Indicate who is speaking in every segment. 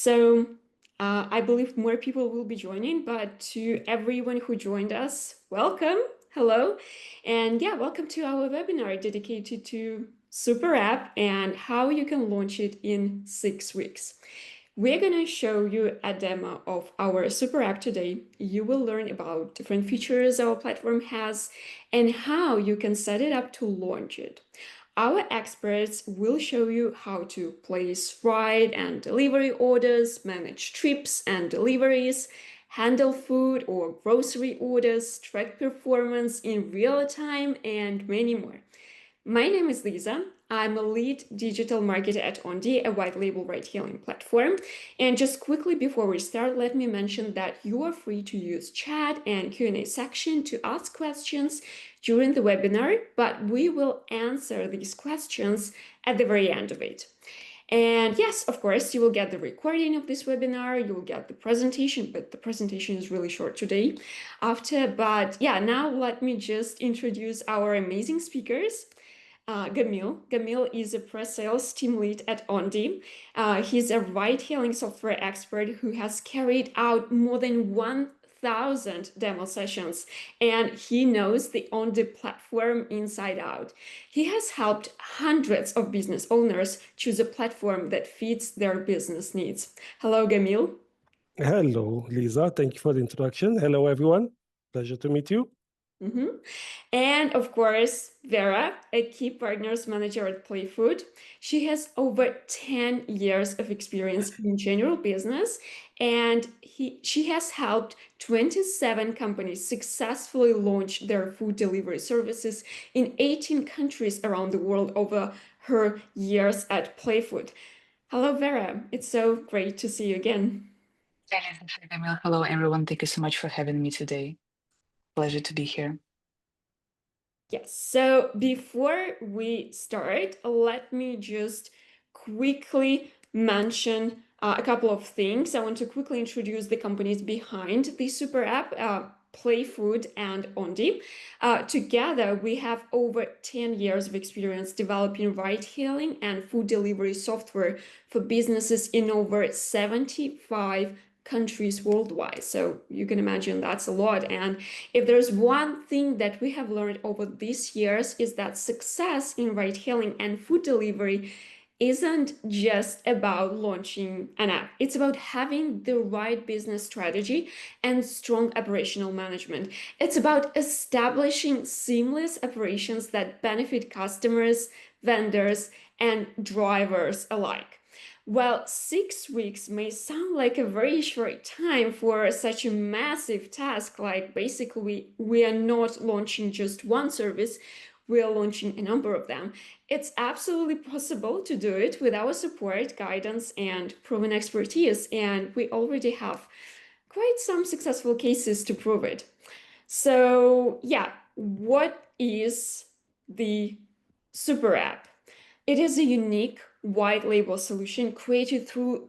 Speaker 1: So I believe more people will be joining, but to everyone who joined us, welcome, hello, and yeah, welcome to our webinar dedicated to Super App and how you can launch it in 6 weeks. We're going to show you a demo of our Super App today. You will learn about different features our platform has and how you can set it up to launch it. Our experts will show you how to place ride and delivery orders, manage trips and deliveries, handle food or grocery orders, track performance in real time, and many more. My name is Lisa. I'm a lead digital marketer at Onde, a white label ride-hailing platform. And just quickly before we start, let me mention that you are free to use chat and Q&A section to ask questions during the webinar, but we will answer these questions at the very end of it. And yes, of course, you will get the recording of this webinar, you will get the presentation, but the presentation is really short today but yeah, now let me just introduce our amazing speakers. Gamil. Gamil is a pre-sales team lead at Onde. He's a ride-hailing software expert who has carried out more than 1,000 demo sessions, and he knows the Onde platform inside out. He has helped hundreds of business owners choose a platform that fits their business needs. Hello, Gamil.
Speaker 2: Hello, Lisa. Thank you for the introduction. Hello, everyone. Pleasure to meet you.
Speaker 1: And of course, Vera, a key partners manager at Playfood. She has over 10 years of experience in general business, and she has helped 27 companies successfully launch their food delivery services in 18 countries around the world over her years at Playfood. Hello, Vera. It's so great to see you again.
Speaker 3: Hello, everyone. Thank you so much for having me today. Pleasure to be here.
Speaker 1: Yes, so before we start, let me just quickly mention a couple of things. I want to quickly introduce the companies behind the super app, Playfood and Onde. Together, we have over 10 years of experience developing ride-hailing and food delivery software for businesses in over 75 countries worldwide. So you can imagine that's a lot. And if there's one thing that we have learned over these years is that success in ride-hailing and food delivery isn't just about launching an app. It's about having the right business strategy and strong operational management. It's about establishing seamless operations that benefit customers, vendors, and drivers alike. While 6 weeks may sound like a very short time for such a massive task, like basically we are not launching just one service, we are launching a number of them. It's absolutely possible to do it with our support, guidance, and proven expertise, and we already have quite some successful cases to prove it. So yeah, what is the Super App? It is a unique white label solution created through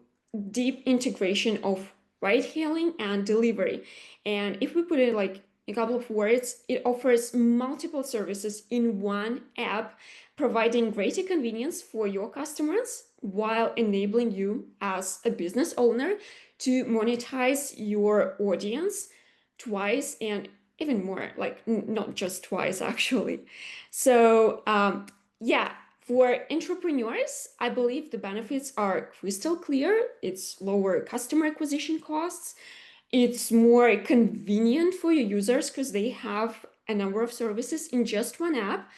Speaker 1: deep integration of ride-hailing and delivery. And if we put it like a couple of words, it offers multiple services in one app, providing greater convenience for your customers while enabling you as a business owner to monetize your audience twice and even more, like not just twice actually. So yeah, for entrepreneurs, I believe the benefits are crystal clear. It's lower customer acquisition costs. It's more convenient for your users because they have a number of services in just one app.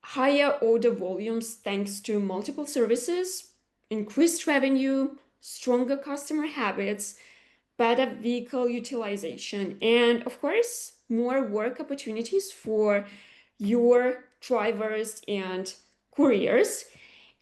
Speaker 1: Higher order volumes thanks to multiple services, increased revenue, stronger customer habits, better vehicle utilization, and of course, more work opportunities for your drivers and couriers.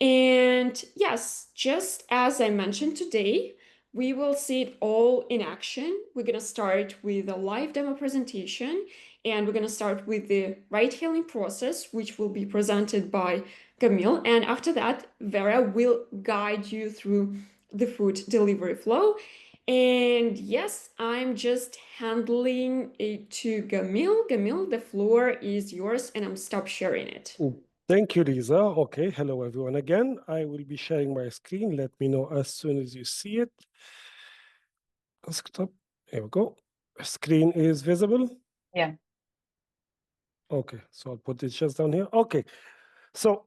Speaker 1: And yes, just as I mentioned today, we will see it all in action. We're going to start with a live demo presentation, and we're going to start with the ride-hailing process, which will be presented by Camille. And after that, Vera will guide you through the food delivery flow. And yes, I'm just handling it to Gamil. Gamil, the floor is yours, and I'm stop sharing it.
Speaker 2: Thank you, Lisa. Okay, hello everyone again. I will be sharing my screen. Let me know as soon as you see it. Desktop, here we go. Screen is visible.
Speaker 3: Yeah.
Speaker 2: Okay, so I'll put it just down here. Okay, so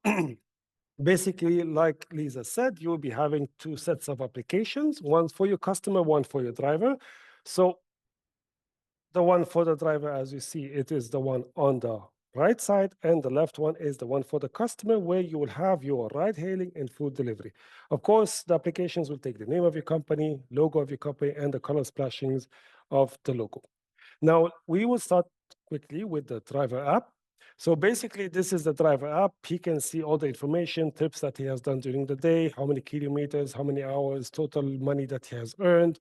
Speaker 2: basically, like Lisa said, you'll be having two sets of applications, one for your customer, one for your driver. So the one for the driver, as you see, it is the one on the right side, and the left one is the one for the customer, where you will have your ride hailing and food delivery. Of course, the applications will take the name of your company, logo of your company, and the color splashings of the logo. Now, we will start quickly with the driver app. So basically, this is the driver app. He can see all the information, trips that he has done during the day, how many kilometers, how many hours, total money that he has earned.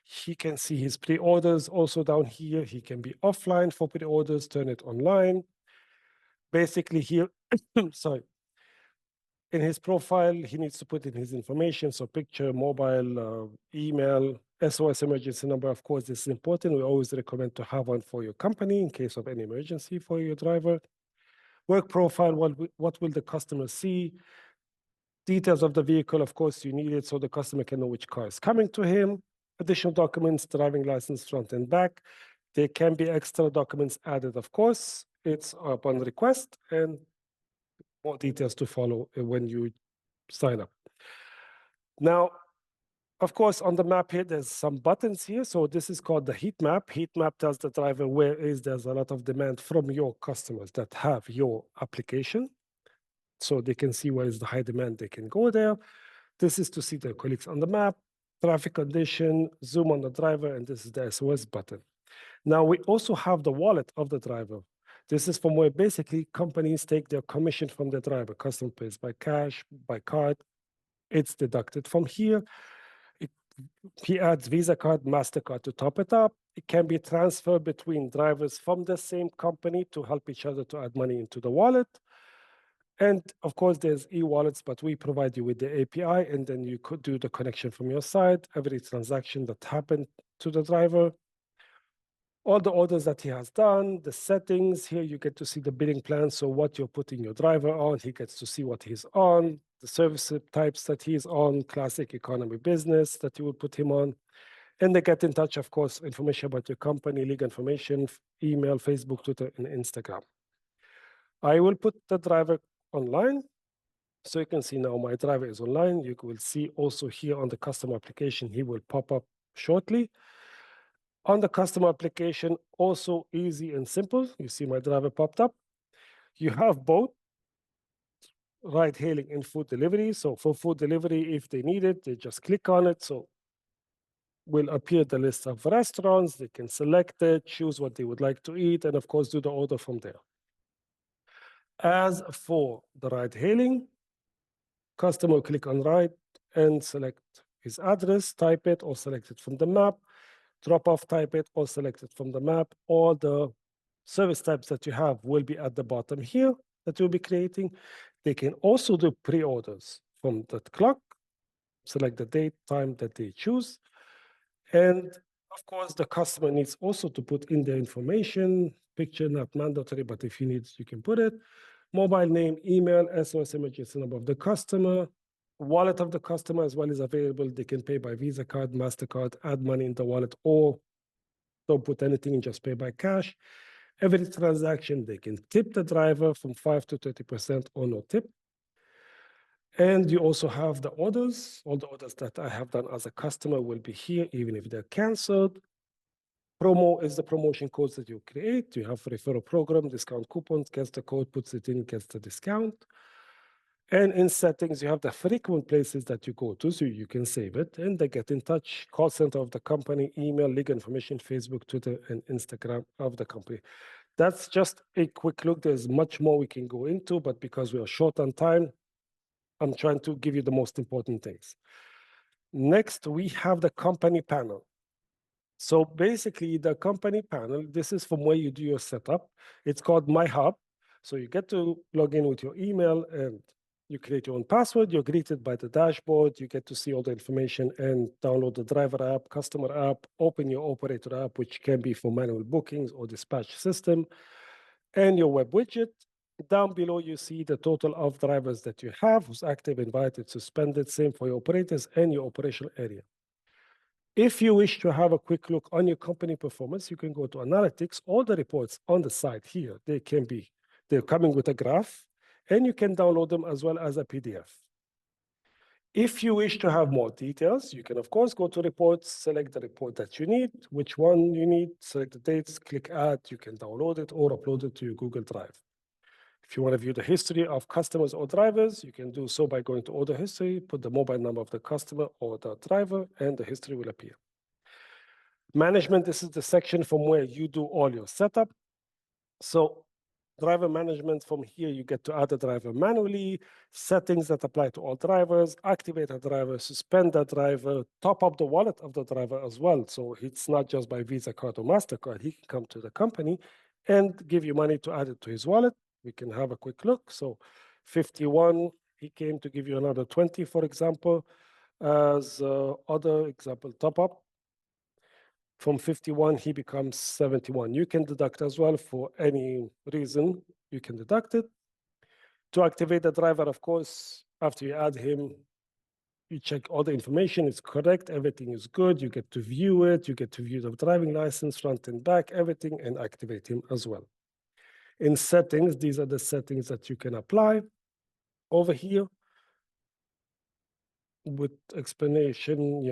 Speaker 2: He can see his pre-orders also down here. He can be offline for pre-orders, turn it online. Basically here, sorry, in his profile, he needs to put in his information. So picture, mobile, email, SOS emergency number. Of course, this is important. We always recommend to have one for your company in case of any emergency for your driver. Work profile, what will the customer see? Details of the vehicle, of course, you need it so the customer can know which car is coming to him. Additional documents, driving license front and back. There can be extra documents added, of course. It's upon request, and more details to follow when you sign up. Now, of course, on the map here, there's some buttons here. So this is called the heat map. Heat map tells the driver where there's a lot of demand from your customers that have your application. So they can see where is the high demand, they can go there. This is to see their colleagues on the map, traffic condition, zoom on the driver, and this is the SOS button. Now we also have the wallet of the driver. This is from where basically companies take their commission from the driver. Customer pays by cash, by card. It's deducted from here. He adds Visa card, MasterCard to top it up. It can be transferred between drivers from the same company to help each other to add money into the wallet. And of course, there's e-wallets, but we provide you with the API, and then you could do the connection from your side, every transaction that happened to the driver, all the orders that he has done, the settings. Here you get to see the billing plan. So what you're putting your driver on, he gets to see what he's on, the service types that he's on, classic, economy, business that you would put him on. And they get in touch, of course, information about your company, legal information, email, Facebook, Twitter, and Instagram. I will put the driver online. So you can see now my driver is online. You will see also here on the customer application, he will pop up shortly. On the customer application, also easy and simple. You see my driver popped up. You have both ride hailing and food delivery. So for food delivery, if they need it, they just click on it. So will appear the list of restaurants. They can select it, choose what they would like to eat, and of course, do the order from there. As for the ride hailing, customer will click on ride and select his address, type it or select it from the map, drop off, type it or select it from the map. All the service types that you have will be at the bottom here that you'll be creating. They can also do pre-orders from that clock, select the date, time that they choose. And of course, the customer needs also to put in their information, picture, not mandatory, but if you need, you can put it. Mobile name, email, SOS emergency number of the customer, wallet of the customer as well is available. They can pay by Visa card, MasterCard, add money in the wallet, or don't put anything and just pay by cash. Every transaction, they can tip the driver from 5 to 30% or no tip. And you also have the orders. All the orders that I have done as a customer will be here, even if they're canceled. Promo is the promotion codes that you create. You have referral program, discount coupons, gets the code, puts it in, gets the discount. And in settings, you have the frequent places that you go to, so you can save it. And they get in touch, call center of the company, email, legal information, Facebook, Twitter, and Instagram of the company. That's just a quick look. There's much more we can go into, but because we are short on time, I'm trying to give you the most important things. Next, we have the company panel. So basically, the company panel, this is from where you do your setup. It's called My Hub. So you get to log in with your email and you create your own password. You're greeted by the dashboard. You get to see all the information and download the driver app, customer app, open your operator app, which can be for manual bookings or dispatch system, and your web widget. Down below, you see the total of drivers that you have, who's active, invited, suspended, same for your operators and your operational area. If you wish to have a quick look on your company performance, you can go to analytics. All the reports on the side here, they're coming with a graph, and you can download them as well as a PDF. If you wish to have more details, you can, of course, go to reports, select the report that you need, which one you need, select the dates, click add, you can download it or upload it to your Google Drive. If you want to view the history of customers or drivers, you can do so by going to order history, put the mobile number of the customer or the driver, and the history will appear. Management, this is the section from where you do all your setup. So driver management, from here, you get to add a driver manually, settings that apply to all drivers, activate a driver, suspend a driver, top up the wallet of the driver as well. So it's not just by Visa card or MasterCard. He can come to the company and give you money to add it to his wallet. We can have a quick look. So 51, he came to give you another 20, for example, as other example top up. From 51, he becomes 71. You can deduct as well for any reason. You can deduct it. To activate the driver, of course, after you add him, you check all the information is correct, everything is good, you get to view it, you get to view the driving license, front and back, everything, and activate him as well. In settings, these are the settings that you can apply. Over here, with explanation,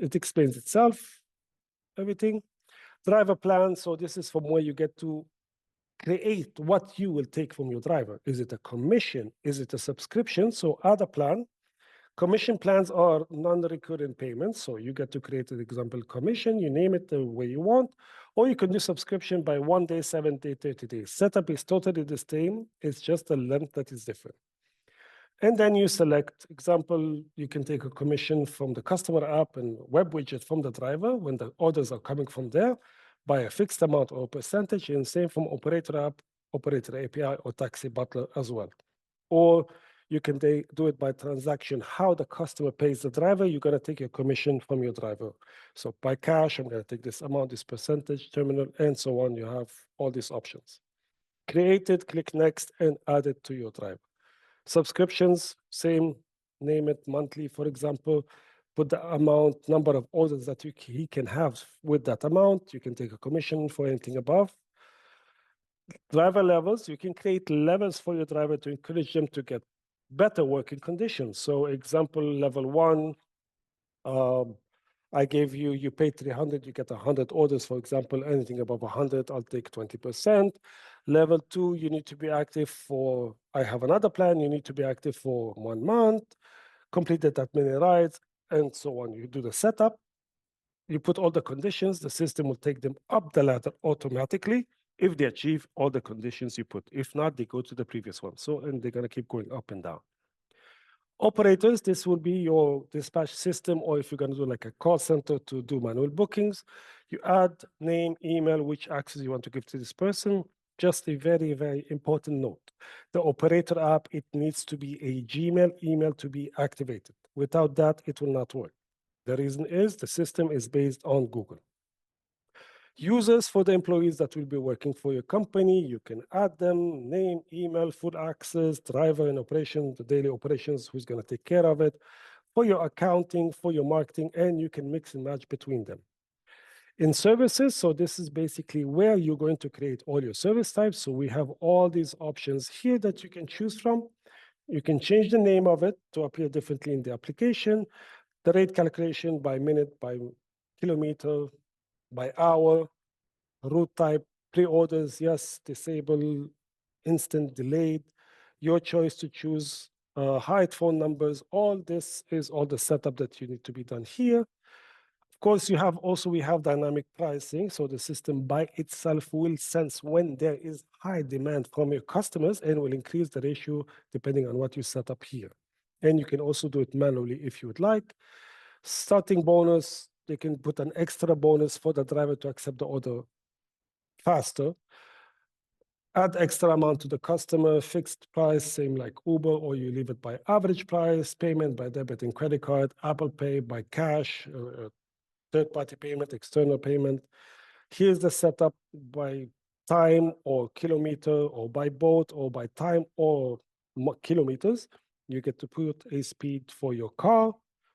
Speaker 2: it explains itself, everything. Driver plan, so this is from where you get to create what you will take from your driver. Is it a commission? Is it a subscription? So add a plan. Commission plans are non-recurring payments. So you get to create an example commission, you name it the way you want, or you can do subscription by 1 day, 7 day, 30 days. Setup is totally the same. It's just the length that is different. And then you select, example, you can take a commission from the customer app and web widget from the driver when the orders are coming from there by a fixed amount or percentage, and same from operator app, operator API, or taxi butler as well. Or you can do it by transaction. How the customer pays the driver, you're going to take your commission from your driver. So by cash, I'm going to take this amount, this percentage, terminal, and so on. You have all these options. Create it, click next, and add it to your driver. Subscriptions, same, name it monthly, for example, put the amount, number of orders that he can have with that amount. You can take a commission for anything above. Driver levels, you can create levels for your driver to encourage them to get better working conditions. So example, level 1, I gave you, you pay 300, you get 100 orders, for example, anything above 100, I'll take 20%. Level 2, you need to be active for, I have another plan, you need to be active for 1 month, completed that many rides, and so on. You do the setup, you put all the conditions, the system will take them up the ladder automatically if they achieve all the conditions you put. If not, they go to the previous one. So, and they're gonna keep going up and down. Operators, this will be your dispatch system, or if you're going to do like a call center to do manual bookings, you add name, email, which access you want to give to this person. Just a very, very important note. The operator app, it needs to be a Gmail email to be activated. Without that, it will not work. The reason is the system is based on Google. Users for the employees that will be working for your company, you can add them, name, email, food access, driver and operation, the daily operations, who's going to take care of it, for your accounting, for your marketing, and you can mix and match between them. In services, so this is basically where you're going to create all your service types. So we have all these options here that you can choose from. You can change the name of it to appear differently in the application, the rate calculation by minute, by kilometer, by hour, route type, pre-orders, yes, disable, instant, delayed, your choice to choose, hide phone numbers. All this is all the setup that you need to be done here. Of course, we have dynamic pricing. So the system by itself will sense when there is high demand from your customers and will increase the ratio depending on what you set up here. And you can also do it manually if you would like. Starting bonus, they can put an extra bonus for the driver to accept the order faster. Add extra amount to the customer, fixed price, same like Uber, or you leave it by average price, payment by debit and credit card, Apple Pay by cash, third-party payment, external payment. Here's the setup by time or kilometer, or by boat, or by time or kilometers. You get to put a speed for your car.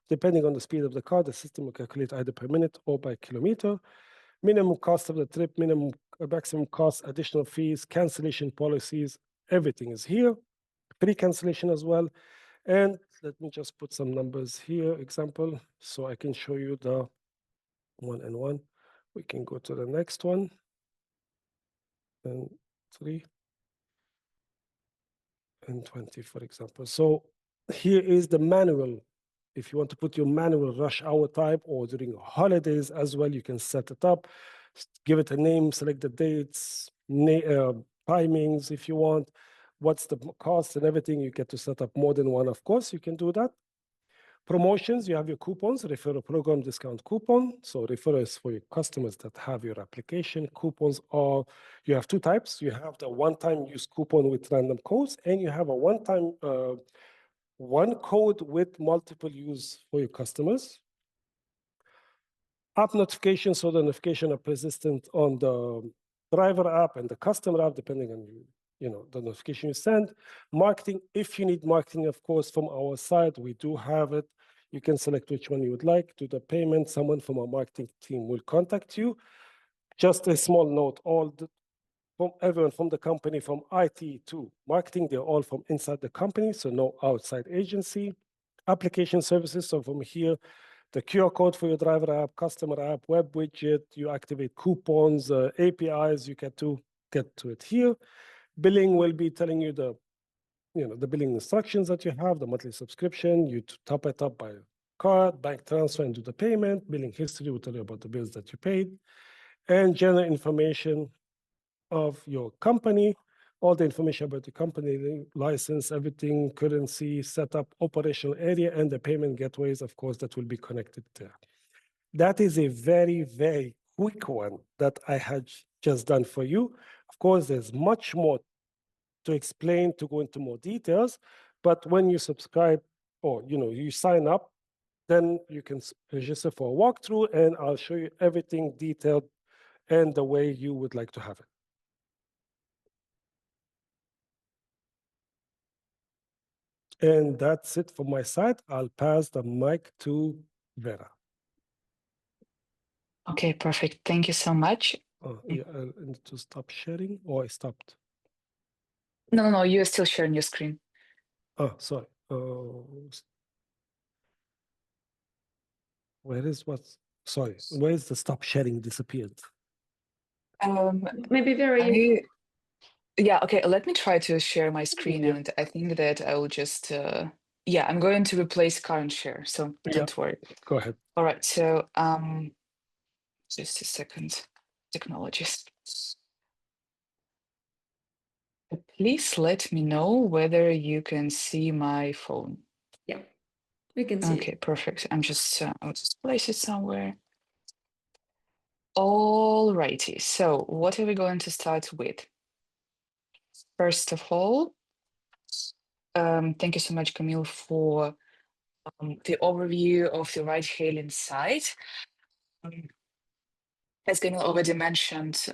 Speaker 2: Depending on the speed of the car, the system will calculate either per minute or by kilometer. Minimum cost of the trip, maximum cost, additional fees, cancellation policies, everything is here. Pre-cancellation as well. And let me just put some numbers here, example, so I can show you the one and one. We can go to the next one. And 3 and 20, for example. So here is the manual. If you want to put your manual rush hour type or during holidays as well, you can set it up, give it a name, select the dates, timings if you want, what's the cost and everything. You get to set up more than one, of course, you can do that. Promotions, you have your coupons, referral program discount coupon. So referrals for your customers that have your application. Coupons are, you have two types. You have the one-time use coupon with random codes, and you have a one-time one code with multiple use for your customers. App notifications, so the notification are persistent on the driver app and the customer app, depending on the notification you send. Marketing, if you need marketing, of course, from our side, we do have it. You can select which one you would like. Do the payment, someone from our marketing team will contact you. Just a small note, from everyone from the company, from IT to marketing, they're all from inside the company, so no outside agency. Application services, so from here, the QR code for your driver app, customer app, web widget, you activate coupons, APIs, you get to it here. Billing will be telling you the billing instructions that you have, the monthly subscription, you top it up by card, bank transfer, and do the payment. Billing history will tell you about the bills that you paid. And general information of your company, all the information about the company, license, everything, currency, setup, operational area, and the payment gateways, of course, that will be connected there. That is a very, very quick one that I had just done for you. Of course, there's much more to explain, to go into more details, but when you subscribe or you sign up, then you can register for a walkthrough, and I'll show you everything detailed and the way you would like to have it. And that's it from my side. I'll pass the mic to Vera.
Speaker 3: Okay, perfect. Thank you so much.
Speaker 2: Yeah, I need to stop sharing, or I stopped.
Speaker 3: No, you're still sharing your screen.
Speaker 2: Oh, sorry. Where is the stop sharing disappeared?
Speaker 1: Maybe very.
Speaker 3: Yeah, okay, let me try to share my screen, and I think that I will just, yeah, I'm going to replace current share, so don't worry.
Speaker 2: Go ahead.
Speaker 3: All right, so just a second, technologies. Please let me know whether you can see my phone.
Speaker 1: Yeah, we can see.
Speaker 3: Okay, perfect. I'll just place it somewhere. All righty, so what are we going to start with? First of all, thank you so much, Camille, for the overview of the ride-hailing site. As Camille already mentioned,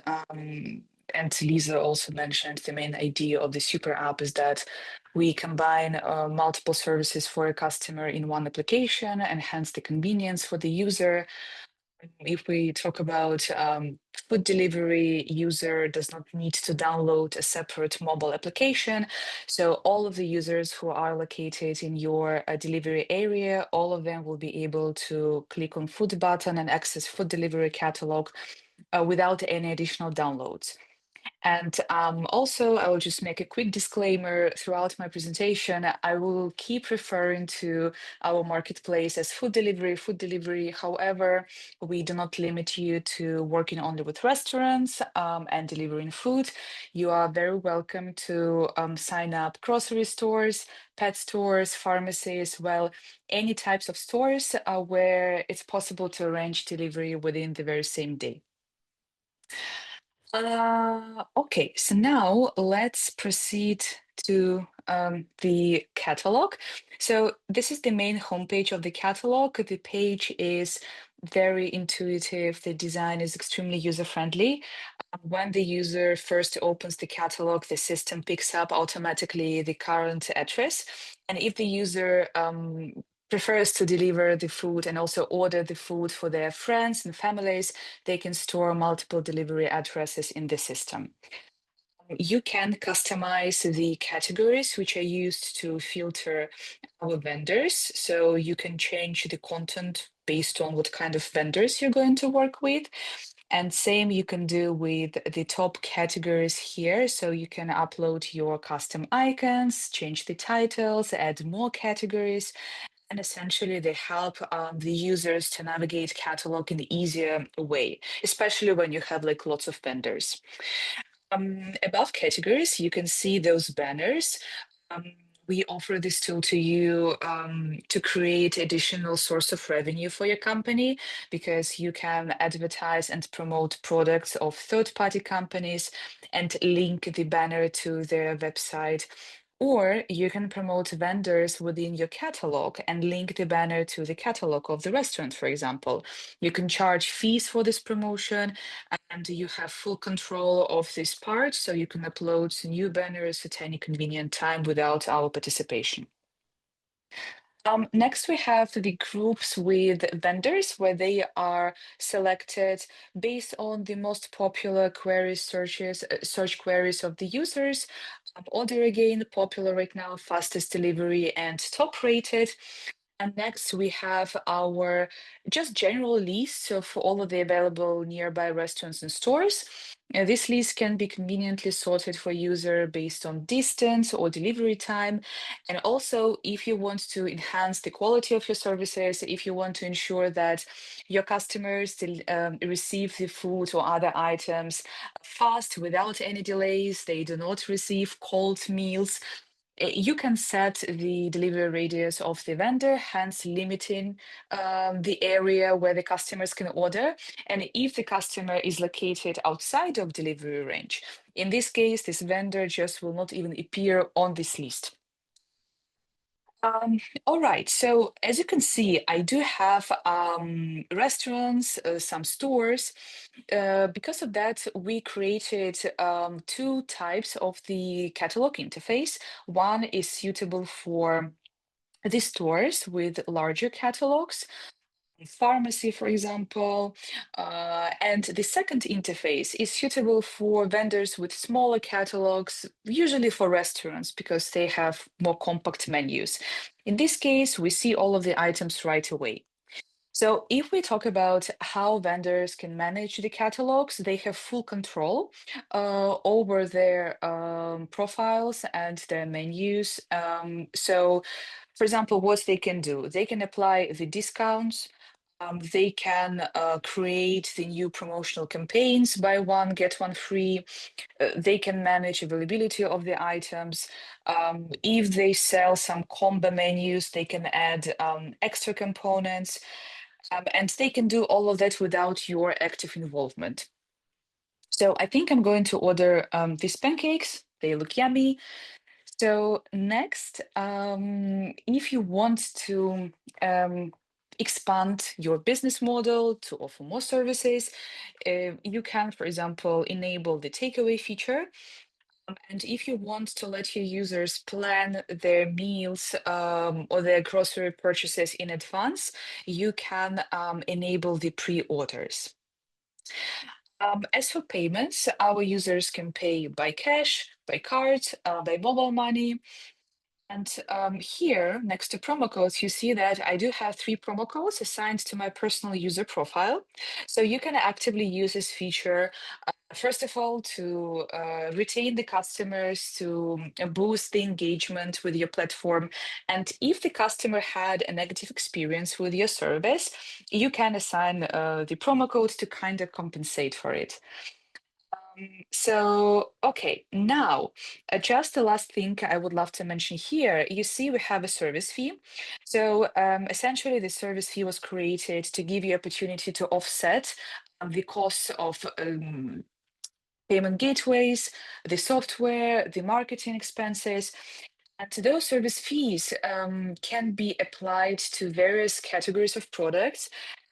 Speaker 3: and Lisa also mentioned, the main idea of the super app is that we combine multiple services for a customer in one application, enhance the convenience for the user. If we talk about food delivery, user does not need to download a separate mobile application. So all of the users who are located in your delivery area, all of them will be able to click on food button and access food delivery catalog without any additional downloads. And also, I will just make a quick disclaimer throughout my presentation. I will keep referring to our marketplace as food delivery, food delivery. However, we do not limit you to working only with restaurants and delivering food. You are very welcome to sign up grocery stores, pet stores, pharmacies, well, any types of stores where it's possible to arrange delivery within the very same day. Okay, so now let's proceed to the catalog. So this is the main homepage of the catalog. The page is very intuitive. The design is extremely user-friendly. When the user first opens the catalog, the system picks up automatically the current address. And if the user prefers to deliver the food and also order the food for their friends and families, they can store multiple delivery addresses in the system. You can customize the categories which are used to filter our vendors. So you can change the content based on what kind of vendors you're going to work with. And same you can do with the top categories here. So you can upload your custom icons, change the titles, add more categories. And essentially, they help the users to navigate catalog in an easier way, especially when you have like lots of vendors. Above categories, you can see those banners. Um, we offer this tool to you to create additional source of revenue for your company, because you can advertise and promote products of third-party companies and link the banner to their website. Or you can promote vendors within your catalog and link the banner to the catalog of the restaurant, for example. You can charge fees for this promotion, and you have full control of this part, so you can upload new banners at any convenient time without our participation. Next, we have the groups with vendors, where they are selected based on the most popular queries search queries of the users. Order again, popular right now, fastest delivery and top rated. And next we have our just general list of all of the available nearby restaurants and stores. This list can be conveniently sorted for user based on distance or delivery time. And also, if you want to enhance the quality of your services, if you want to ensure that your customers receive the food or other items fast without any delays, they do not receive cold meals, you can set the delivery radius of the vendor, hence limiting the area where the customers can order. And if the customer is located outside of delivery range, in this case, this vendor just will not even appear on this list. All right, so as you can see, I do have restaurants, some stores. Because of that, we created two types of the catalog interface. One is suitable for the stores with larger catalogs, pharmacy, for example. And the second interface is suitable for vendors with smaller catalogs, usually for restaurants, because they have more compact menus. In this case, we see all of the items right away. So if we talk about how vendors can manage the catalogs, they have full control over their profiles and their menus. So, for example, what they can do, they can apply the discounts. They can create the new promotional campaigns, buy one, get one free. They can manage availability of the items. If they sell some combo menus, they can add extra components. And they can do all of that without your active involvement. So I think I'm going to order these pancakes. They look yummy. So next, if you want to expand your business model to offer more services, you can, for example, enable the takeaway feature. And if you want to let your users plan their meals or their grocery purchases in advance, you can enable the pre-orders. As for payments, our users can pay by cash, by card, by mobile money. And here, next to promo codes, you see that I do have 3 promo codes assigned to my personal user profile. So you can actively use this feature, first of all, to retain the customers, to boost the engagement with your platform. And if the customer had a negative experience with your service, you can assign the promo code to kind of compensate for it. So, okay, now just the last thing I would love to mention here, you see we have a service fee. So essentially the service fee was created to give you opportunity to offset the costs of payment gateways, the software, the marketing expenses. And those service fees can be applied to various categories of products.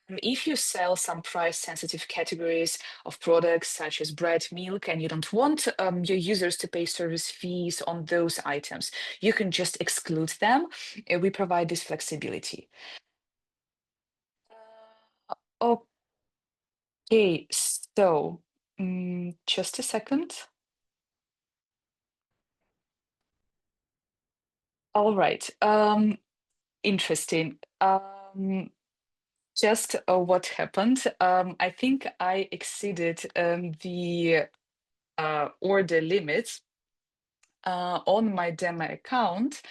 Speaker 3: If you sell some price-sensitive categories of products such as bread, milk, and you don't want your users to pay service fees on those items, you can just exclude them. We provide this flexibility. Okay, so just a second. All right. Interesting. Just what happened. I think I exceeded the order limits on my demo account.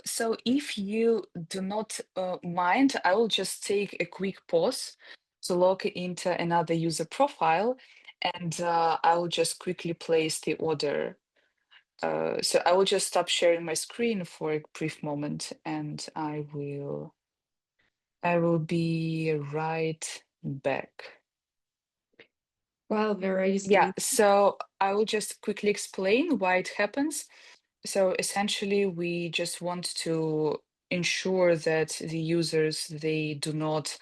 Speaker 3: So if you do not mind, I will just take a quick pause to log into another user profile, and I will just quickly place the order. So I will just stop sharing my screen for a brief moment, and I will be right back.
Speaker 1: While Vera is
Speaker 3: Yeah,
Speaker 1: doing.
Speaker 3: so I will just quickly explain why it happens. So essentially, we just want to ensure that the users, they do not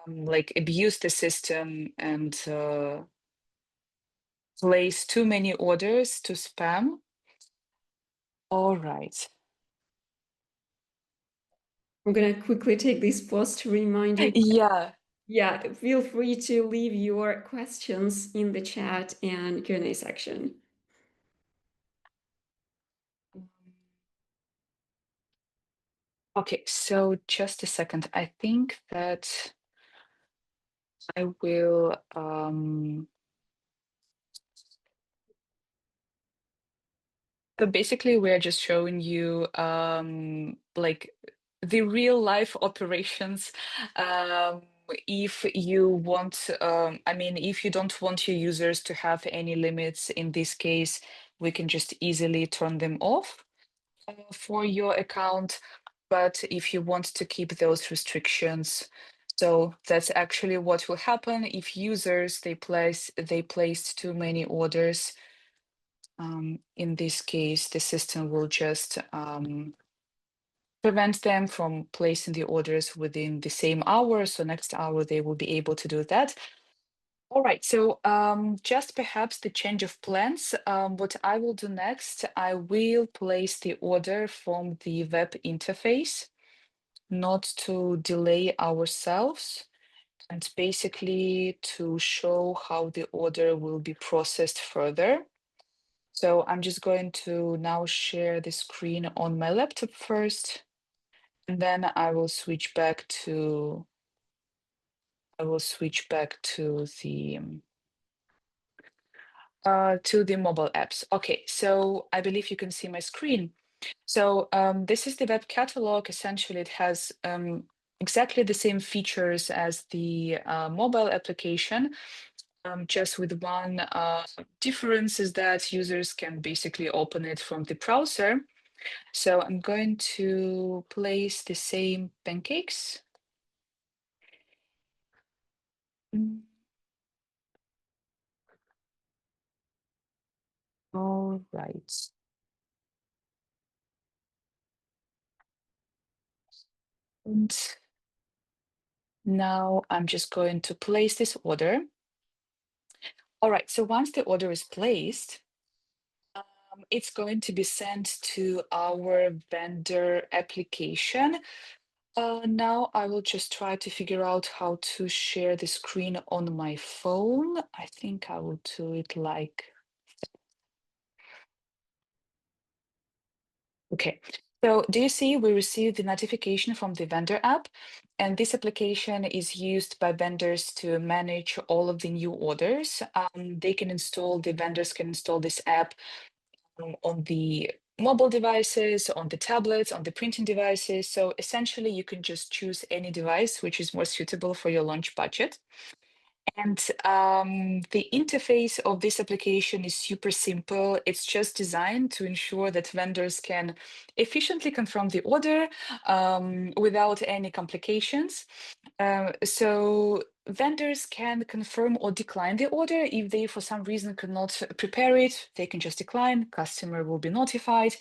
Speaker 3: like abuse the system and place too many orders to spam. All right.
Speaker 1: I'm gonna quickly take this pause to remind you.
Speaker 3: Yeah.
Speaker 1: Yeah, feel free to leave your questions in the chat and Q&A section.
Speaker 3: Okay, so just a second. I think that I will so basically we're just showing you like the real life operations. If you want, I mean, if you don't want your users to have any limits in this case, we can just easily turn them off for your account. But if you want to keep those restrictions, so that's actually what will happen if users they placed too many orders. In this case, the system will just prevent them from placing the orders within the same hour. So next hour, they will be able to do that. All right, so just perhaps the change of plans. What I will do next, I will place the order from the web interface, not to delay ourselves, and basically to show how the order will be processed further. So I'm just going to now share the screen on my laptop first, and then I will switch back to the mobile apps. Okay, so I believe you can see my screen. So this is the web catalog. Essentially, it has exactly the same features as the mobile application, just with one difference is that users can basically open it from the browser. So I'm going to place the same pancakes. All right. And now I'm just going to place this order. All right, so once the order is placed, it's going to be sent to our vendor application. Now I will just try to figure out how to share the screen on my phone. I think I will do it like. Okay, so do you see we received the notification from the vendor app, and this application is used by vendors to manage all of the new orders. The vendors can install this app on the mobile devices, on the tablets, on the printing devices. So essentially you can just choose any device which is more suitable for your launch budget. And the interface of this application is super simple. It's just designed to ensure that vendors can efficiently confirm the order without any complications. So vendors can confirm or decline the order. If they, for some reason, could not prepare it, they can just decline. Customer will be notified.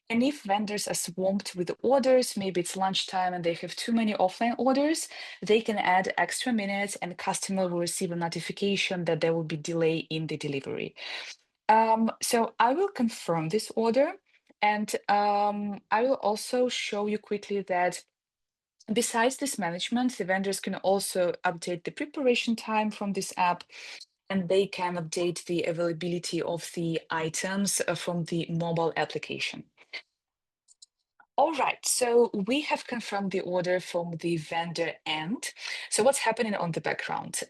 Speaker 3: And if vendors are swamped with orders, maybe it's lunchtime and they have too many offline orders, they can add extra minutes and customer will receive a notification that there will be delay in the delivery. So I will confirm this order, and I will also show you quickly that besides this management, the vendors can also update the preparation time from this app, and they can update the availability of the items from the mobile application. All right, so we have confirmed the order from the vendor end. So what's happening on the background?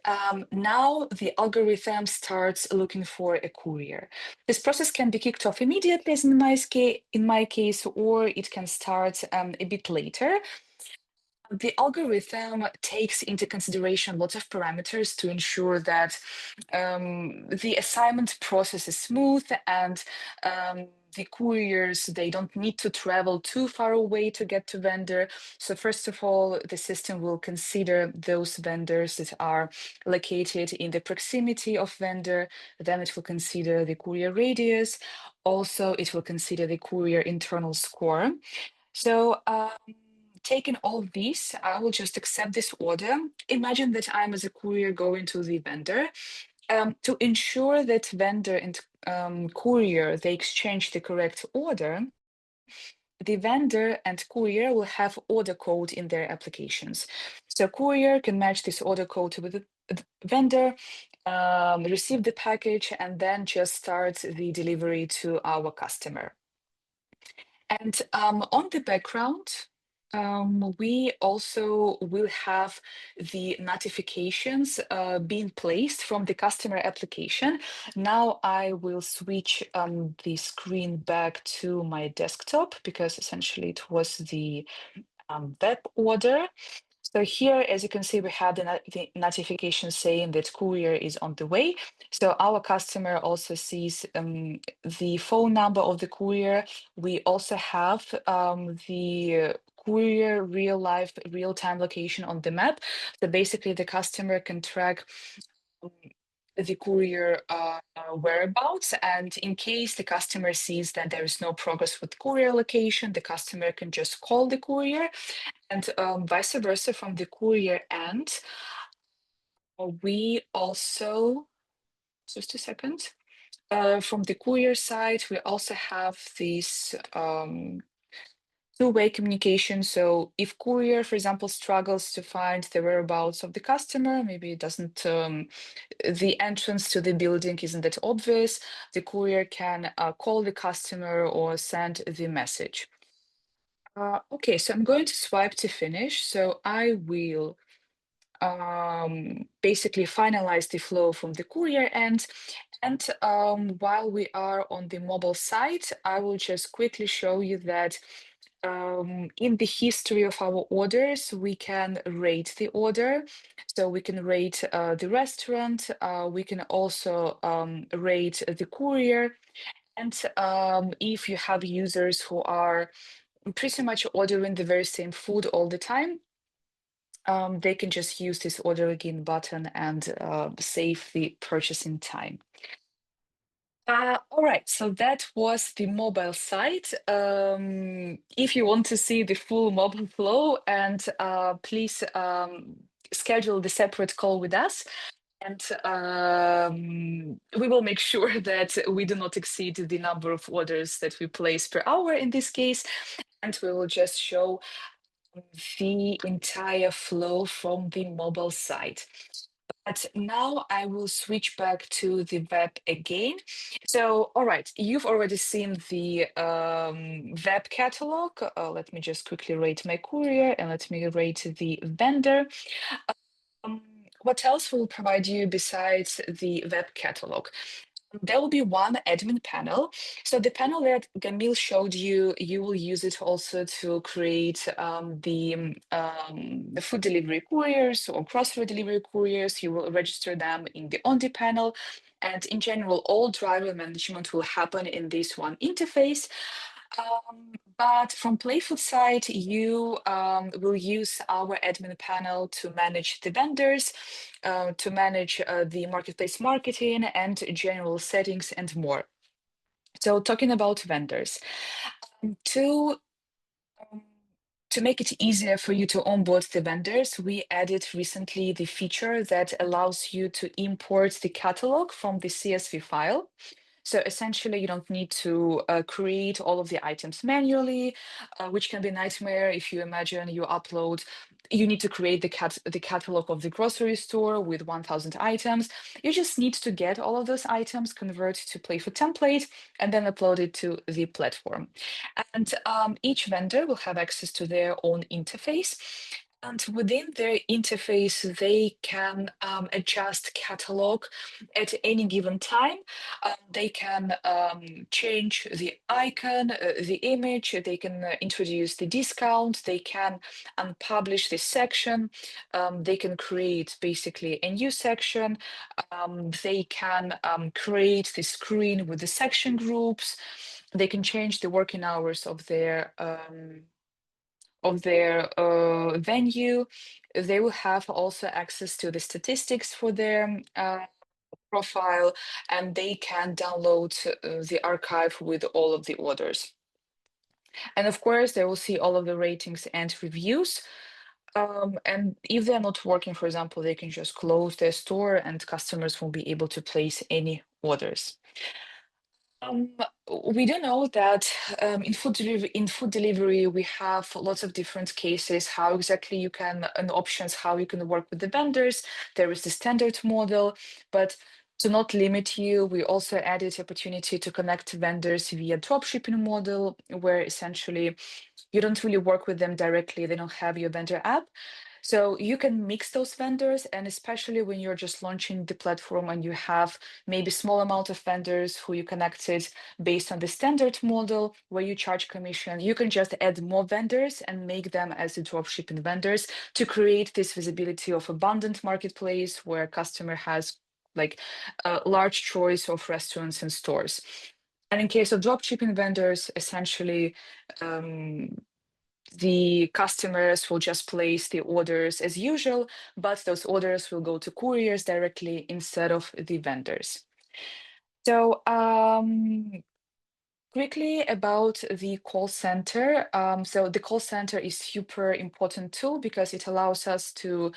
Speaker 3: Now the algorithm starts looking for a courier. This process can be kicked off immediately, as in my case, or it can start a bit later. The algorithm takes into consideration lots of parameters to ensure that the assignment process is smooth and the couriers, they don't need to travel too far away to get to vendor. So first of all, the system will consider those vendors that are located in the proximity of vendor. Then it will consider the courier radius. Also, it will consider the courier internal score. So taking all of these, I will just accept this order. Imagine that I'm as a courier going to the vendor. To ensure that vendor and courier, they exchange the correct order, the vendor and courier will have order code in their applications. So courier can match this order code with the vendor, receive the package, and then just start the delivery to our customer. And on the background, we also will have the notifications being placed from the customer application. Now I will switch the screen back to my desktop because essentially it was the web order. So here, as you can see, we have the notification saying that courier is on the way. So our customer also sees the phone number of the courier. We also have the courier real-time location on the map. So basically the customer can track the courier whereabouts, and in case the customer sees that there is no progress with courier location, the customer can just call the courier, and vice versa from the courier end. We also, just a second, from the courier side, we also have this two-way communication. So if courier, for example, struggles to find the whereabouts of the customer, maybe it doesn't, the entrance to the building isn't that obvious, the courier can call the customer or send the message. Okay, so I'm going to swipe to finish. So I will basically finalize the flow from the courier end. And while we are on the mobile site, I will just quickly show you that in the history of our orders, we can rate the order. So we can rate the restaurant. We can also rate the courier. And if you have users who are pretty much ordering the very same food all the time, they can just use this order again button and save the purchasing time. All right, so that was the mobile site. If you want to see the full mobile flow, and please schedule the separate call with us. And we will make sure that we do not exceed the number of orders that we place per hour in this case. And we will just show the entire flow from the mobile site. But now I will switch back to the web again. So, all right, you've already seen the web catalog. Let me just quickly rate my courier and let me rate the vendor. What else will provide you besides the web catalog? There will be one admin panel. So the panel that Gamil showed you, you will use it also to create the food delivery couriers or grocery delivery couriers. You will register them in the Onde panel. And in general, all driver management will happen in this one interface. But from Playfood side, you will use our admin panel to manage the vendors, to manage the marketplace marketing and general settings and more. So talking about vendors, To um, to make it easier for you to onboard the vendors, we added recently the feature that allows you to import the catalog from the CSV file. So essentially, you don't need to create all of the items manually, which can be a nightmare if you imagine you upload. You need to create the catalog of the grocery store with 1,000 items. You just need to get all of those items, convert to Playfood template, and then upload it to the platform. And each vendor will have access to their own interface. And within their interface, they can adjust catalog at any given time. They can change the icon, the image, they can introduce the discount, they can unpublish this section, they can create basically a new section, they can create the screen with the section groups, they can change the working hours of their venue. They will have also access to the statistics for their profile, and they can download the archive with all of the orders. And of course, they will see all of the ratings and reviews. And if they're not working, for example, they can just close their store and customers won't be able to place any orders. Um, we do know that in food delivery we have lots of different cases. How exactly you can and options how you can work with the vendors. There is the standard model, but to not limit you, we also added opportunity to connect vendors via dropshipping model, where essentially you don't really work with them directly. They don't have your vendor app. So you can mix those vendors, and especially when you're just launching the platform and you have maybe small amount of vendors who you connected based on the standard model where you charge commission, you can just add more vendors and make them as the dropshipping vendors to create this visibility of abundant marketplace where customer has like a large choice of restaurants and stores. And in case of dropshipping vendors, essentially, the customers will just place the orders as usual, but those orders will go to couriers directly instead of the vendors. So quickly about the call center. So the call center is super important tool because it allows us to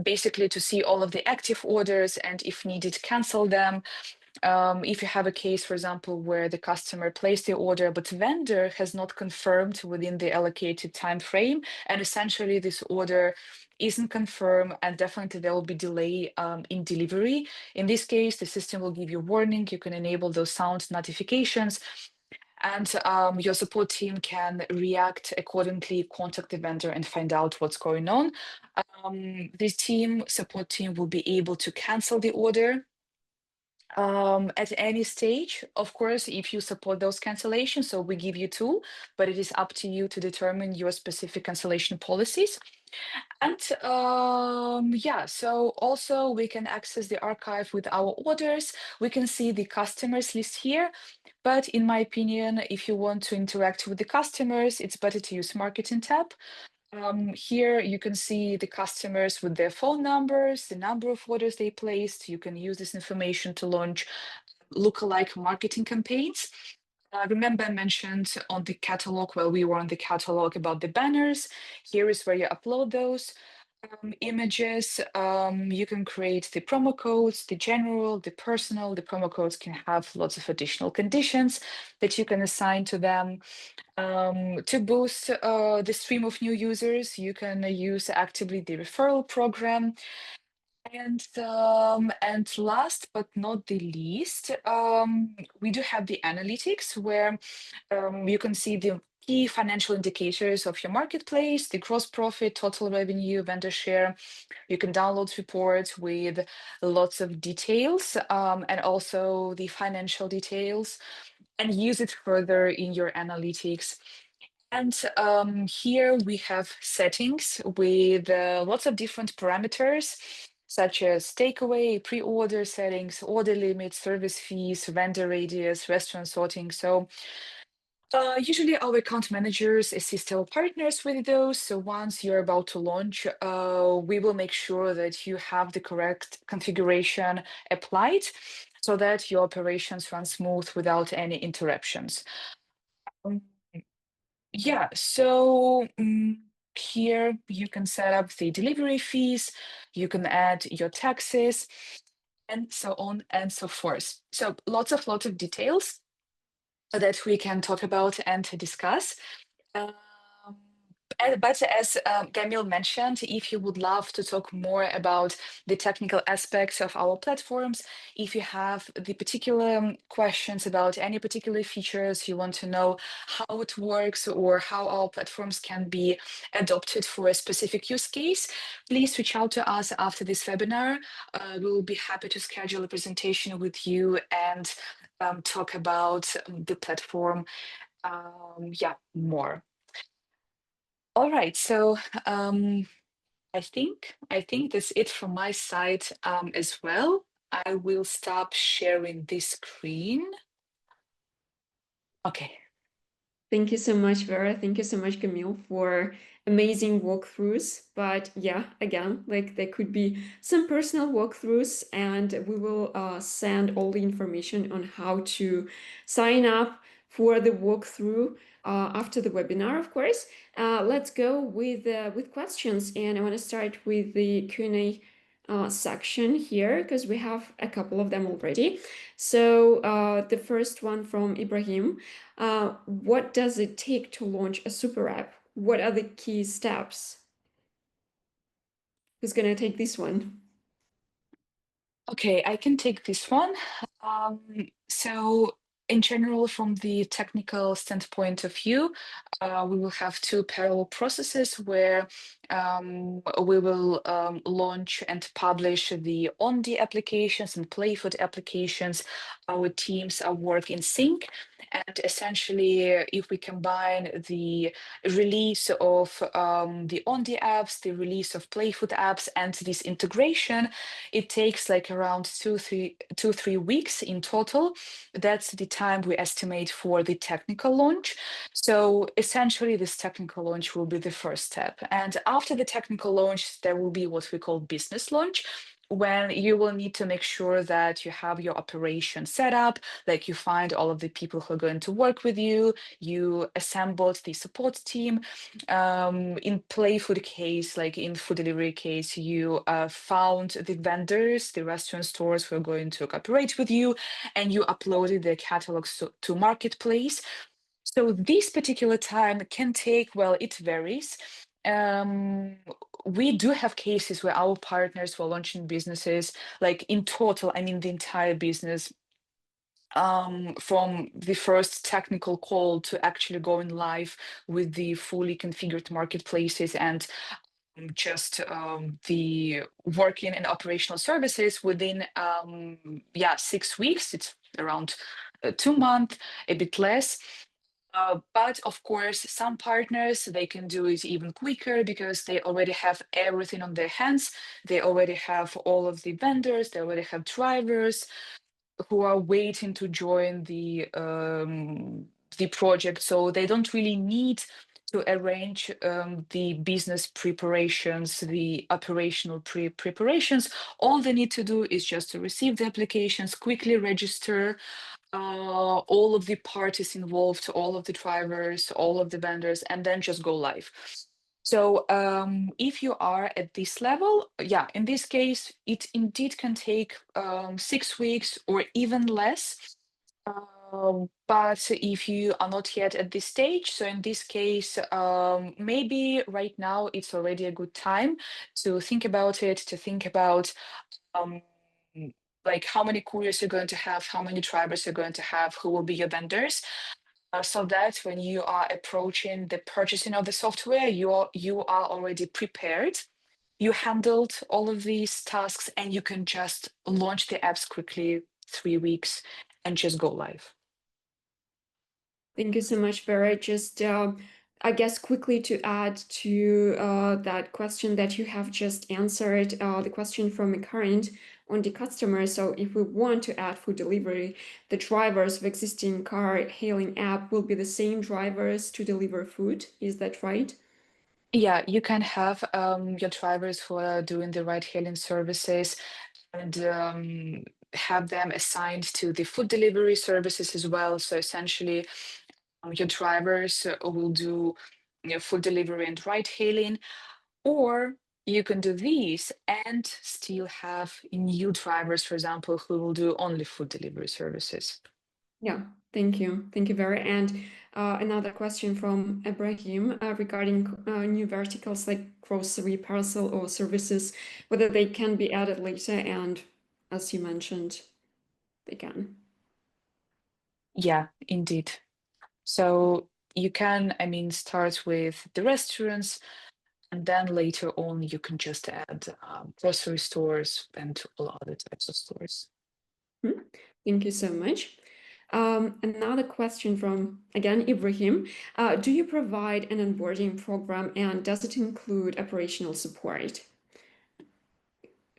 Speaker 3: basically to see all of the active orders and if needed, cancel them. If you have a case, for example, where the customer placed the order, but vendor has not confirmed within the allocated time frame, and essentially this order isn't confirmed, and definitely there will be delay in delivery. In this case, the system will give you warning. You can enable those sound notifications, and your support team can react accordingly, contact the vendor, and find out what's going on. This support team will be able to cancel the order at any stage, of course, if you support those cancellations. So we give you two, but it is up to you to determine your specific cancellation policies. And yeah, so also we can access the archive with our orders. We can see the customers list here. But in my opinion, if you want to interact with the customers, it's better to use Marketing tab. Here you can see the customers with their phone numbers, the number of orders they placed. You can use this information to launch lookalike marketing campaigns. Remember I mentioned on the catalog, while we were on the catalog, about the banners. Here is where you upload those images. You can create the promo codes, the general, the personal. The promo codes can have lots of additional conditions that you can assign to them. To boost the stream of new users, you can use actively the referral program. And last but not the least, we do have the analytics where you can see the key financial indicators of your marketplace, the gross profit, total revenue, vendor share. You can download reports with lots of details and also the financial details, and use it further in your analytics. And here we have settings with lots of different parameters, such as takeaway, pre-order settings, order limits, service fees, vendor radius, restaurant sorting. So usually our account managers assist our partners with those. So once you're about to launch, we will make sure that you have the correct configuration applied so that your operations run smooth without any interruptions. Um, Yeah, so here you can set up the delivery fees, you can add your taxes, and so on and so forth. So lots of details that we can talk about and discuss. Um, but as Camille mentioned, if you would love to talk more about the technical aspects of our platforms, if you have the particular questions about any particular features, you want to know how it works or how our platforms can be adopted for a specific use case, please reach out to us after this webinar. We will be happy to schedule a presentation with you and talk about the platform, yeah, more. All right, so I think that's it from my side as well. I will stop sharing this screen. Okay.
Speaker 1: Thank you so much, Vera. Thank you so much, Camille, for amazing walkthroughs. But yeah, again, like there could be some personal walkthroughs, and we will send all the information on how to sign up for the walkthrough after the webinar, of course. Let's go with questions, and I want to start with the Q&A section here because we have a couple of them already. So the first one from Ibrahim. What does it take to launch a super app? What are the key steps? Who's gonna take this one?
Speaker 3: Okay, I can take this one. So in general, from the technical standpoint of view, we will have two parallel processes where we will launch and publish the Onde applications and Playfood applications. Our teams are work in sync. And essentially, if we combine the release of the Onde apps, the release of Playfood apps, and this integration, it takes like around 3 weeks in total. That's the time we estimate for the technical launch. So essentially, this technical launch will be the first step. And after the technical launch, there will be what we call business launch, when you will need to make sure that you have your operation set up, like you find all of the people who are going to work with you, you assembled the support team. In Playfood case, like in food delivery case, you found the vendors, the restaurant stores who are going to cooperate with you, and you uploaded their catalogs to Marketplace. So this particular time can take, well, it varies. We do have cases where our partners were launching businesses, like in total, I mean the entire business, from the first technical call to actually going live with the fully configured marketplaces and just the working and operational services within 6 weeks. It's around 2 months, a bit less. But of course, some partners, they can do it even quicker because they already have everything on their hands. They already have all of the vendors, they already have drivers who are waiting to join the project. So they don't really need to arrange the business preparations, the operational preparations. All they need to do is just to receive the applications, quickly register all of the parties involved, all of the drivers, all of the vendors, and then just go live. So if you are at this level, yeah, in this case, it indeed can take 6 weeks or even less. But if you are not yet at this stage, so in this case, maybe right now it's already a good time to think about it, to think about um, like how many couriers you're going to have, how many drivers you're going to have, who will be your vendors, so that when you are approaching the purchasing of the software, you are already prepared. You handled all of these tasks, and you can just launch the apps quickly, 3 weeks, and just go live.
Speaker 1: Thank you so much, Vera. Just, I guess, quickly to add to that question that you have just answered, the question from a current on the customer. So if we want to add food delivery, the drivers of existing car hailing app will be the same drivers to deliver food. Is that right?
Speaker 3: Yeah, you can have your drivers who are doing the ride-hailing services and have them assigned to the food delivery services as well. So essentially, Your drivers will do food delivery and ride hailing, or you can do these and still have new drivers, for example, who will do only food delivery services.
Speaker 1: Yeah, thank you. Thank you very. And another question from Ibrahim regarding new verticals like grocery, parcel, or services, whether they can be added later. And as you mentioned, they can.
Speaker 3: Yeah, indeed. So you can, I mean, start with the restaurants, and then later on you can just add grocery stores and all other types of stores.
Speaker 1: Thank you so much. Another question from, again, Ibrahim. Do you provide an onboarding program, and does it include operational support?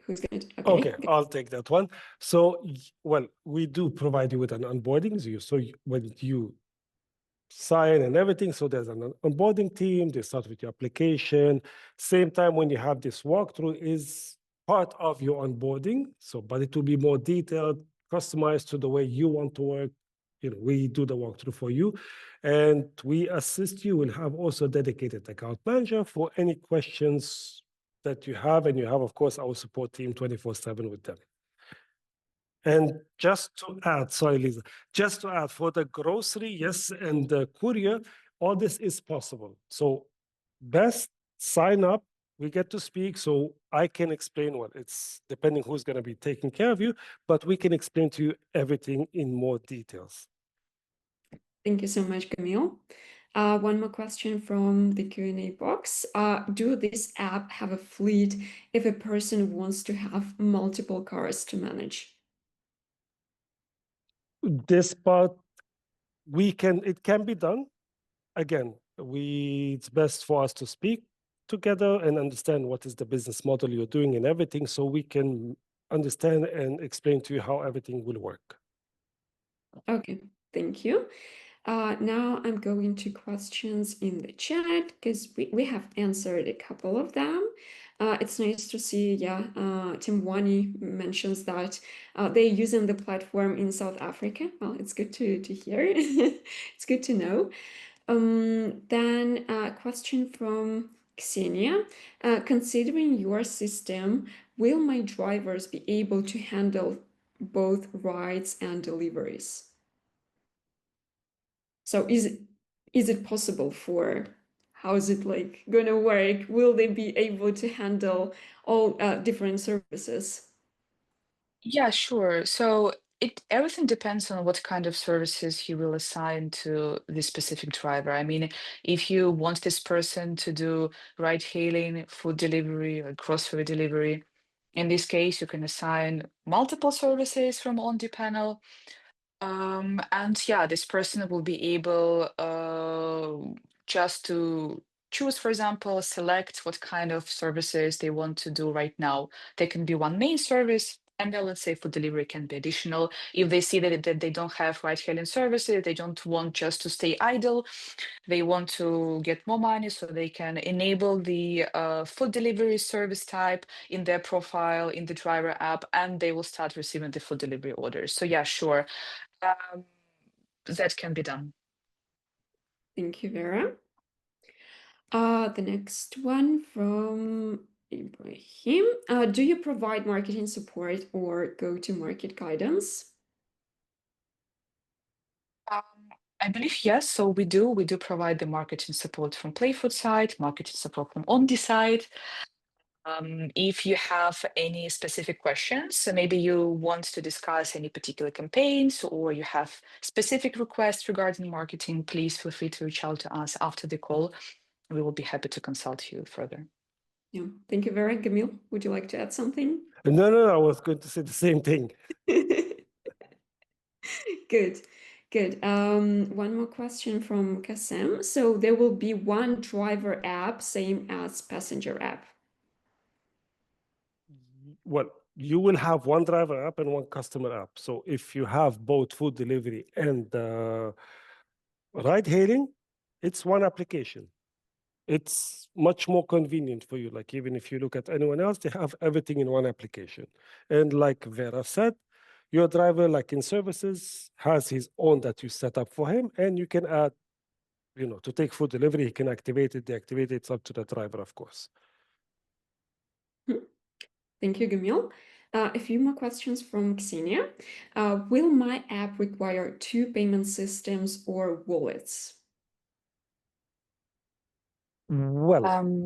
Speaker 1: Who's going to?
Speaker 2: Okay,
Speaker 1: Okay.
Speaker 2: I'll take that one. So, well, we do provide you with an onboarding. When you sign and everything, so there's an onboarding team. They start with your application. Same time when you have this walkthrough is part of your onboarding. So, but it will be more detailed, customized to the way you want to work. We do the walkthrough for you, and we assist you. We'll have also a dedicated account manager for any questions that you have, and you have, of course, our support team 24/7 with them. And just to add, sorry, Lisa, just to add for the grocery, yes, and the courier, all this is possible. So best sign up, we get to speak, so I can explain what it's depending who's going to be taking care of you, but we can explain to you everything in more details.
Speaker 1: Thank you so much, Camille. One more question from the Q&A box. Do this app have a fleet if a person wants to have multiple cars to manage?
Speaker 2: This part, it can be done. Again, it's best for us to speak together and understand what is the business model you're doing and everything, so we can understand and explain to you how everything will work.
Speaker 1: Okay, thank you. Now I'm going to questions in the chat because we have answered a couple of them. It's nice to see, Tim Wani mentions that they're using the platform in South Africa. Well, it's good to hear. It's good to know. Then a question from Xenia. Considering your system, will my drivers be able to handle both rides and deliveries? So is it possible for, how is it like gonna work? Will they be able to handle all different services?
Speaker 3: Yeah, sure. So everything depends on what kind of services you will assign to this specific driver. I mean, if you want this person to do ride hailing, food delivery, or grocery delivery, in this case, you can assign multiple services from Onde panel. And yeah, this person will be able just to choose, for example, select what kind of services they want to do right now. There can be one main service, and then let's say food delivery can be additional. If they see that they don't have ride-hailing services, they don't want just to stay idle, they want to get more money, so they can enable the food delivery service type in their profile in the driver app, and they will start receiving the food delivery orders. So yeah, sure. That can be done.
Speaker 1: Thank you, Vera. The next one from Ibrahim. Do you provide marketing support or go-to-market guidance?
Speaker 3: I believe yes. So we do provide the marketing support from Playfood side, marketing support from Onde side. If you have any specific questions, so maybe you want to discuss any particular campaigns or you have specific requests regarding marketing, please feel free to reach out to us after the call. We will be happy to consult you further.
Speaker 1: Yeah, thank you, Vera. Camille, would you like to add something?
Speaker 2: No, I was going to say the same thing.
Speaker 1: Good, good. One more question from Kassem. So there will be one driver app, same as passenger app.
Speaker 2: Well, you will have one driver app and one customer app. So if you have both food delivery and ride hailing, it's one application. It's much more convenient for you. Like even if you look at anyone else, they have everything in one application. And like Vera said, your driver, like in services, has his own that you set up for him, and you can add to take food delivery, he can activate it, deactivate it. It's up to the driver, of course.
Speaker 1: Thank you, Gamil. A few more questions from Ksenia. Will my app require two payment systems or wallets?
Speaker 2: Well,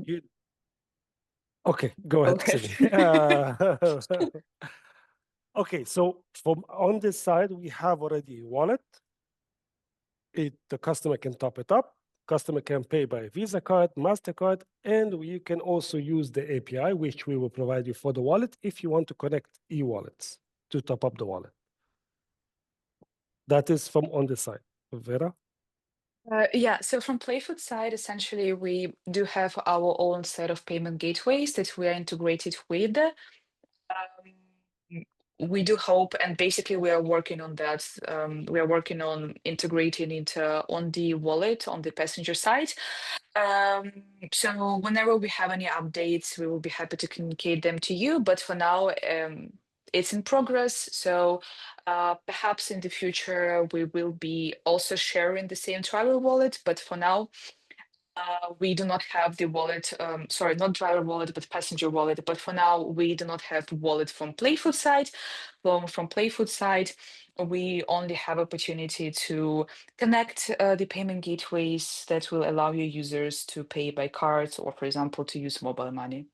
Speaker 2: okay, go ahead, Ksenia. Okay, so on this side, we have already a wallet. The customer can top it up. Customer can pay by Visa card, MasterCard, and you can also use the API, which we will provide you for the wallet if you want to connect e-wallets to top up the wallet. That is from on the side. Vera?
Speaker 3: Yeah, so from Playfood side, essentially, we do have our own set of payment gateways that we are integrated with. We do hope, and basically we are working on that. We are working on integrating into Onde wallet on the passenger side. So whenever we have any updates, we will be happy to communicate them to you. But for now, it's in progress. So perhaps in the future, we will be also sharing the same travel wallet. But for now, we do not have the wallet, sorry, not driver wallet, but passenger wallet. But for now, we do not have wallet from Playfood side. From Playfood side, we only have opportunity to connect the payment gateways that will allow your users to pay by cards or, for example, to use mobile money.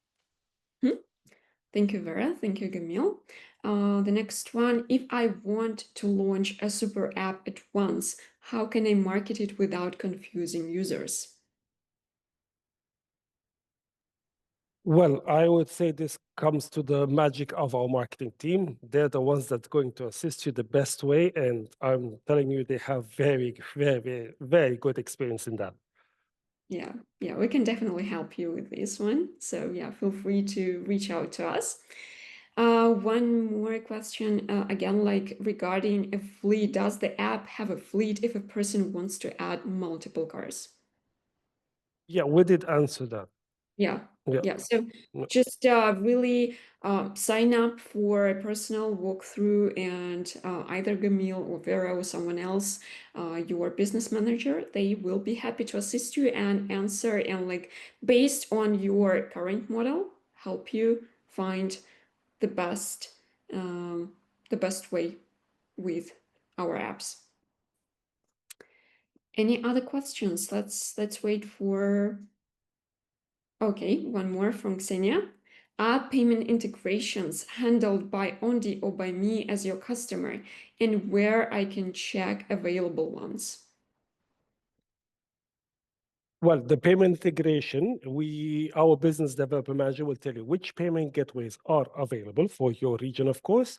Speaker 1: Thank you, Vera. Thank you, Gamil. The next one, if I want to launch a super app at once, how can I market it without confusing users?
Speaker 2: Well, I would say this comes to the magic of our marketing team. They're the ones that's going to assist you the best way. And I'm telling you, they have very, very, very good experience in that.
Speaker 1: Yeah, we can definitely help you with this one. So yeah, feel free to reach out to us. One more question, again, like regarding a fleet. Does the app have a fleet if a person wants to add multiple cars?
Speaker 2: Yeah, we did answer that.
Speaker 1: Yeah. So
Speaker 2: Yeah.
Speaker 1: just really sign up for a personal walkthrough, and either Gamil or Vera or someone else, your business manager, they will be happy to assist you and answer, and like based on your current model, help you find the best way with our apps. Any other questions? Let's wait for. Okay, one more from Ksenia. Are payment integrations handled by Onde or by me as your customer, and where I can check available ones?
Speaker 2: Well, the payment integration, our business developer manager will tell you which payment gateways are available for your region, of course,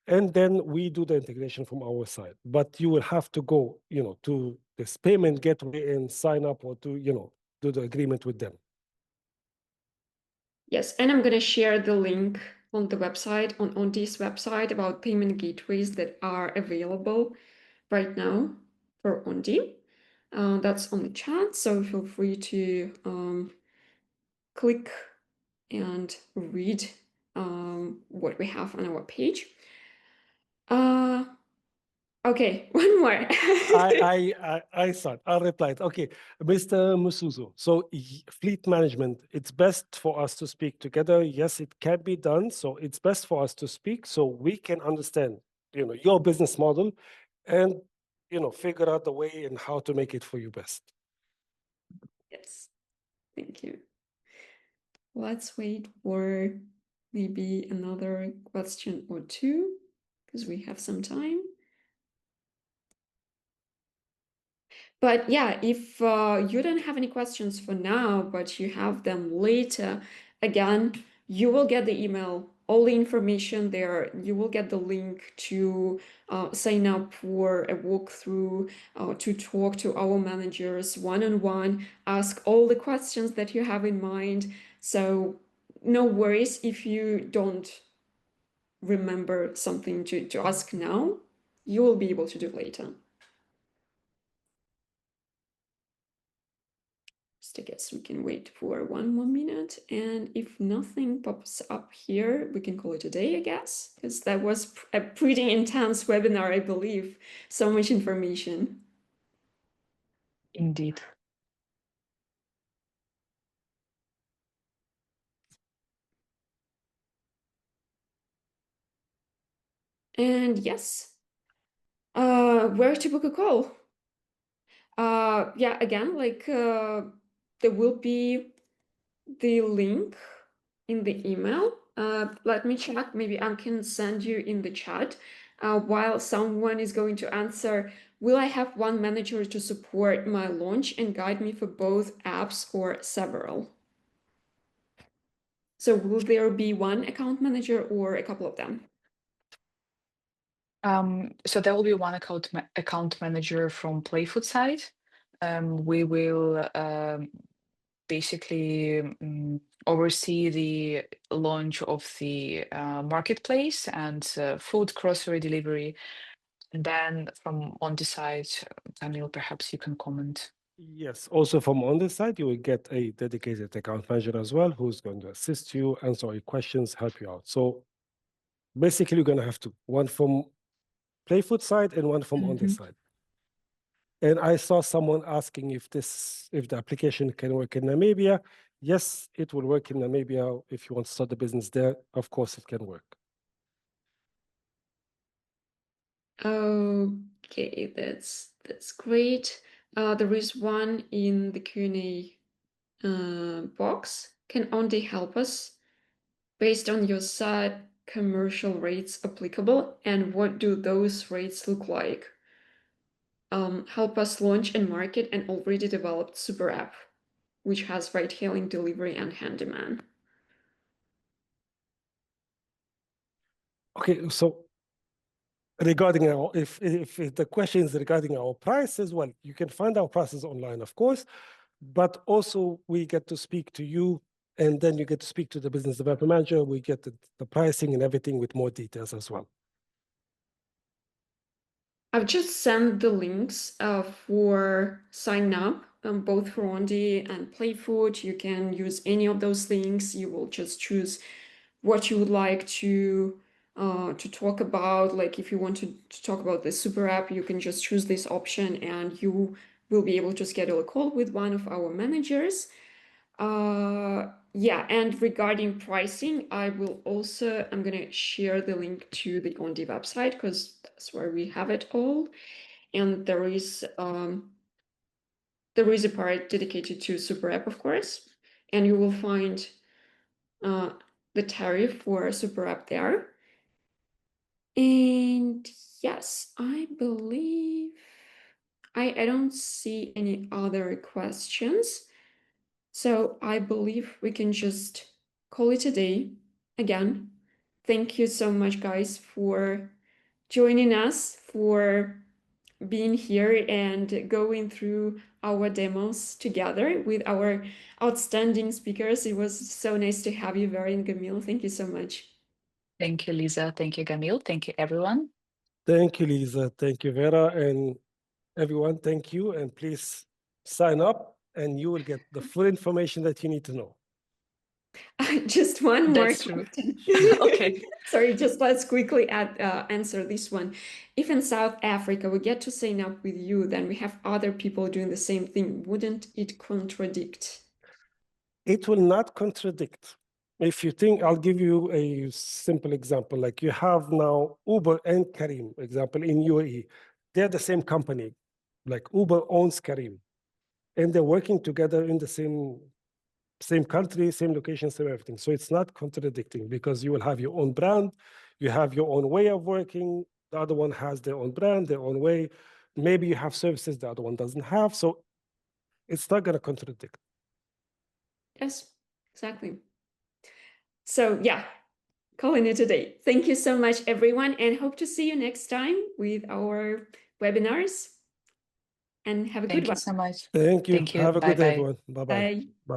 Speaker 2: and then we do the integration from our side. But you will have to go, to this payment gateway and sign up or to, do the agreement with them.
Speaker 1: Yes, and I'm going to share the link on the website, on this website, about payment gateways that are available right now for Onde. That's on the chat, so feel free to click and read what we have on our page. Okay, one more.
Speaker 2: I thought I replied. Okay, Mr. Musuzu. So fleet management, it's best for us to speak together. Yes, it can be done. So it's best for us to speak so we can understand, your business model, and figure out the way and how to make it for you best.
Speaker 1: Yes, thank you. Let's wait for maybe another question or two, because we have some time. But yeah, if you don't have any questions for now, but you have them later, again, you will get the email, all the information there. You will get the link to sign up for a walkthrough, to talk to our managers one-on-one, ask all the questions that you have in mind. So no worries if you don't remember something to ask now, you will be able to do later. I guess we can wait for one more minute, and if nothing pops up here, we can call it a day, I guess, because that was a pretty intense webinar, I believe. So much information.
Speaker 3: Indeed.
Speaker 1: And yes, where to book a call? Yeah, again, like there will be the link in the email. Let me check. Maybe I can send you in the chat. While someone is going to answer, will I have one manager to support my launch and guide me for both apps or several? So will there be one account manager or a couple of them?
Speaker 3: So there will be one account manager from Playfood side. We will basically oversee the launch of the marketplace and food grocery delivery. And then from Onde side, Daniel, perhaps you can comment.
Speaker 2: Yes, also from on this side, you will get a dedicated account manager as well, who's going to assist you, answer your questions, help you out. So basically, you're going to have two, one from Playfood side and one from on this side. And I saw someone asking if the application can work in Namibia. Yes, it will work in Namibia. If you want to start the business there, of course it can work.
Speaker 1: Okay, that's great. There is one in the Q&A box. Can Onde help us based on your site commercial rates applicable, and what do those rates look like? Help us launch and market an already developed super app, which has ride-hailing, delivery, and handyman.
Speaker 2: Okay, so regarding our, if the question is regarding our prices, well, you can find our prices online, of course, but also we get to speak to you, and then you get to speak to the business development manager. We get the pricing and everything with more details as well.
Speaker 1: I've just sent the links for sign up, both for Onde and Playfood. You can use any of those links. You will just choose what you would like to talk about. Like if you want to talk about the super app, you can just choose this option and you will be able to schedule a call with one of our managers. Yeah, and regarding pricing, I'm gonna share the link to the Onde website because that's where we have it all. And there is a part dedicated to super app, of course, and you will find the tariff for super app there. And yes, I believe I don't see any other questions. So I believe we can just call it a day. Again, thank you so much, guys, for joining us, for being here and going through our demos together with our outstanding speakers. It was so nice to have you, Vera and Gamil. Thank you so much.
Speaker 3: Thank you, Lisa. Thank you, Gamil. Thank you, everyone.
Speaker 2: Thank you, Lisa. Thank you, Vera. And everyone, thank you. And please sign up and you will get the full information that you need to know.
Speaker 1: Just one more
Speaker 3: That's true.
Speaker 1: question.
Speaker 3: Okay.
Speaker 1: Sorry, just let's quickly answer this one. If in South Africa we get to sign up with you, then we have other people doing the same thing. Wouldn't it contradict?
Speaker 2: It will not contradict. If you think, I'll give you a simple example. Like you have now Uber and Careem, example, in UAE. They're the same company. Like Uber owns Careem. And they're working together in the same country, same location, same everything. So it's not contradicting because you will have your own brand, you have your own way of working, the other one has their own brand, their own way. Maybe you have services the other one doesn't have. So it's not going to contradict.
Speaker 1: Yes, exactly. So yeah, calling it a day. Thank you so much, everyone, and hope to see you next time with our webinars. And have a good one.
Speaker 3: Thank you so much.
Speaker 2: Thank you.
Speaker 3: Thank you.
Speaker 2: Have a good day,
Speaker 3: Bye-bye.
Speaker 2: everyone. Bye-bye.
Speaker 1: Bye.
Speaker 2: Bye.